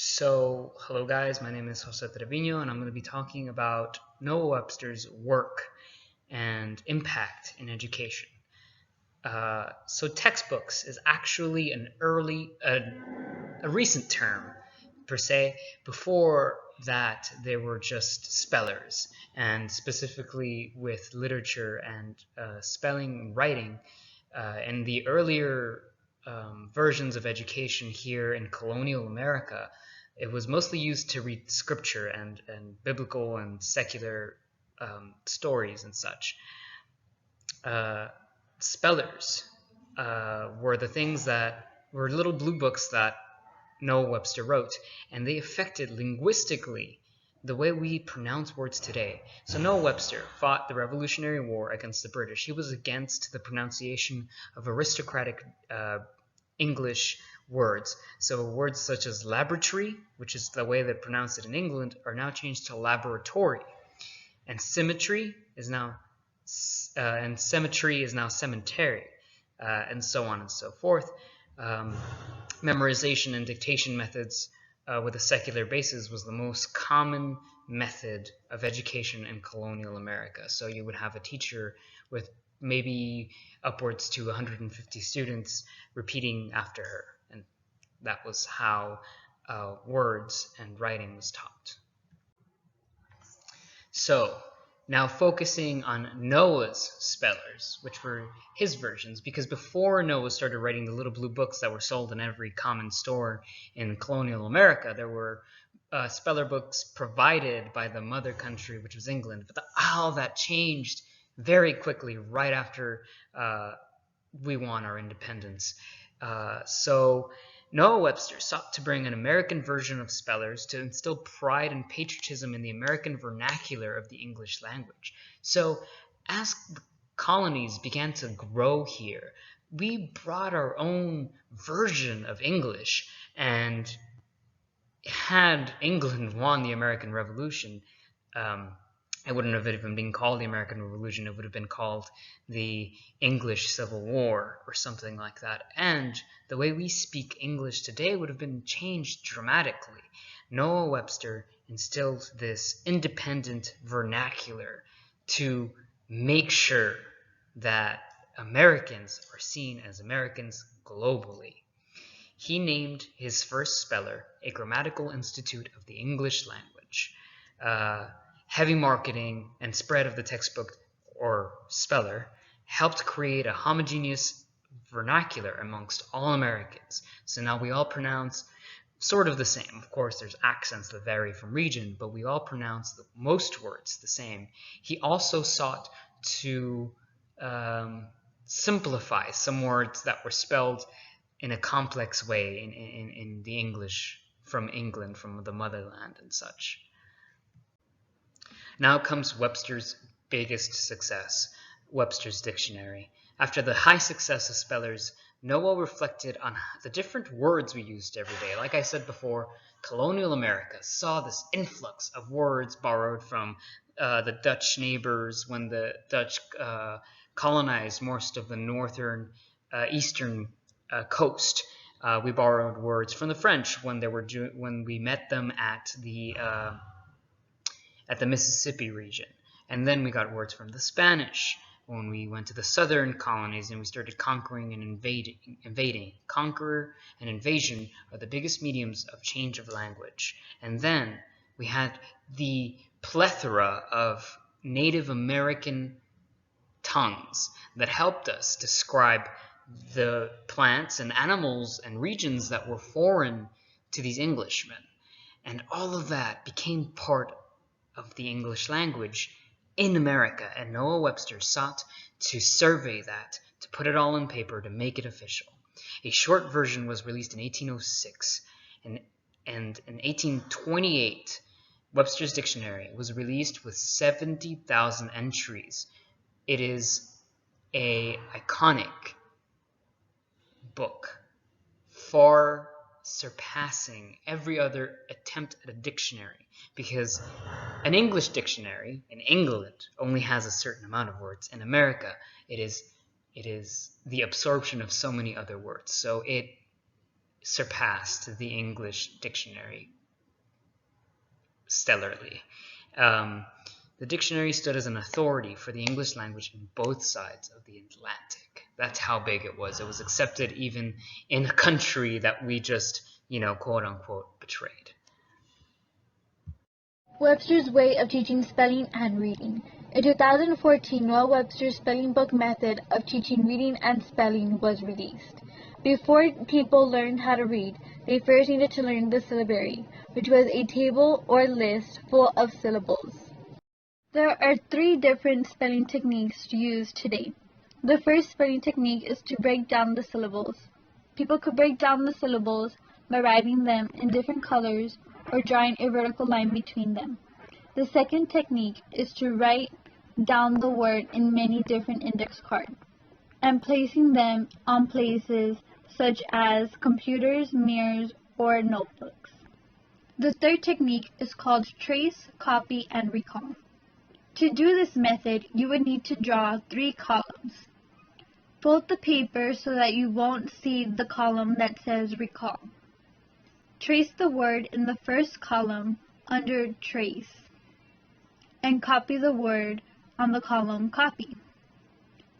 Hello guys, my name is Jose Trevino, and I'm going to be talking about Noah Webster's work and impact in education. Textbooks is actually a recent term, per se. Before that, they were just spellers, and specifically with literature and spelling and writing. In the earlier versions of education here in colonial America, it was mostly used to read scripture and biblical and secular stories and such. Uh, Spellers were the things that were little blue books that Noah Webster wrote, and they affected linguistically the way we pronounce words today. So Noah Webster fought the Revolutionary War against the British. He was against the pronunciation of aristocratic English words. So words such as laboratory, which is the way they pronounce it in England, are now changed to laboratory. And symmetry is now cemetery, and so on and so forth. Memorization and dictation methods with a secular basis was the most common method of education in colonial America. So you would have a teacher with maybe upwards to 150 students repeating after her, and that was how words and writing was taught. So now focusing on Noah's spellers, which were his versions, because before Noah started writing the little blue books that were sold in every common store in colonial America, there were speller books provided by the mother country, which was England. But all that changed very quickly right after we won our independence. So Noah Webster sought to bring an American version of spellers to instill pride and patriotism in the American vernacular of the English language. So as the colonies began to grow here, we brought our own version of English, and had England won the American Revolution, it wouldn't have even been called the American Revolution. It would have been called the English Civil War or something like that. And the way we speak English today would have been changed dramatically. Noah Webster instilled this independent vernacular to make sure that Americans are seen as Americans globally. He named his first speller a Grammatical Institute of the English Language. Heavy marketing and spread of the textbook or speller helped create a homogeneous vernacular amongst all Americans. So now we all pronounce sort of the same. Of course, there's accents that vary from region, but we all pronounce most words the same. He also sought to simplify some words that were spelled in a complex way in the English from England, from the motherland and such. Now comes Webster's biggest success, Webster's Dictionary. After the high success of spellers, Noah reflected on the different words we used every day. Like I said before, colonial America saw this influx of words borrowed from the Dutch neighbors when the Dutch colonized most of the northern, eastern coast. We borrowed words from the French when we met them at the Mississippi region. And then we got words from the Spanish when we went to the southern colonies and we started conquering and invading. Conqueror and invasion are the biggest mediums of change of language. And then we had the plethora of Native American tongues that helped us describe the plants and animals and regions that were foreign to these Englishmen. And all of that became part of the English language in America, and Noah Webster sought to survey that, to put it all on paper, to make it official. A short version was released in 1806, and in 1828, Webster's Dictionary was released with 70,000 entries. It is an iconic book, far surpassing every other attempt at a dictionary, because an English dictionary in England only has a certain amount of words. In America, it is the absorption of so many other words. So it surpassed the English dictionary stellarly. The dictionary stood as an authority for the English language in both sides of the Atlantic. That's how big it was. It was accepted even in a country that we just, quote unquote, betrayed. Webster's way of teaching spelling and reading. In 2014, Noah Webster's spelling book method of teaching reading and spelling was released. Before people learned how to read, they first needed to learn the syllabary, which was a table or list full of syllables. There are 3 different spelling techniques used today. The first spelling technique is to break down the syllables. People could break down the syllables by writing them in different colors or drawing a vertical line between them. The second technique is to write down the word in many different index cards and placing them on places such as computers, mirrors, or notebooks. The third technique is called trace, copy, and recall. To do this method, you would need to draw 3 columns. Fold the paper so that you won't see the column that says recall. Trace the word in the first column under trace, and copy the word on the column copy.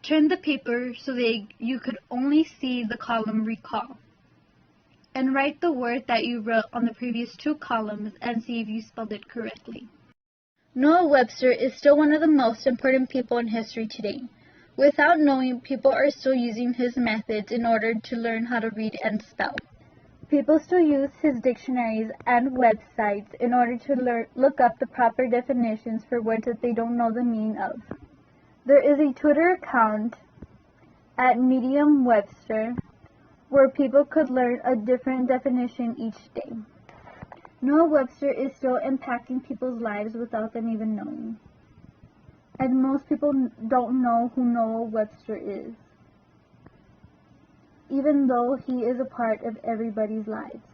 Turn the paper so that you could only see the column recall, and write the word that you wrote on the previous 2 columns and see if you spelled it correctly. Noah Webster is still one of the most important people in history today. Without knowing, people are still using his methods in order to learn how to read and spell. People still use his dictionaries and websites in order to look up the proper definitions for words that they don't know the meaning of. There is a Twitter account at Medium Webster where people could learn a different definition each day. Noah Webster is still impacting people's lives without them even knowing. And most people don't know who Noah Webster is, even though he is a part of everybody's lives.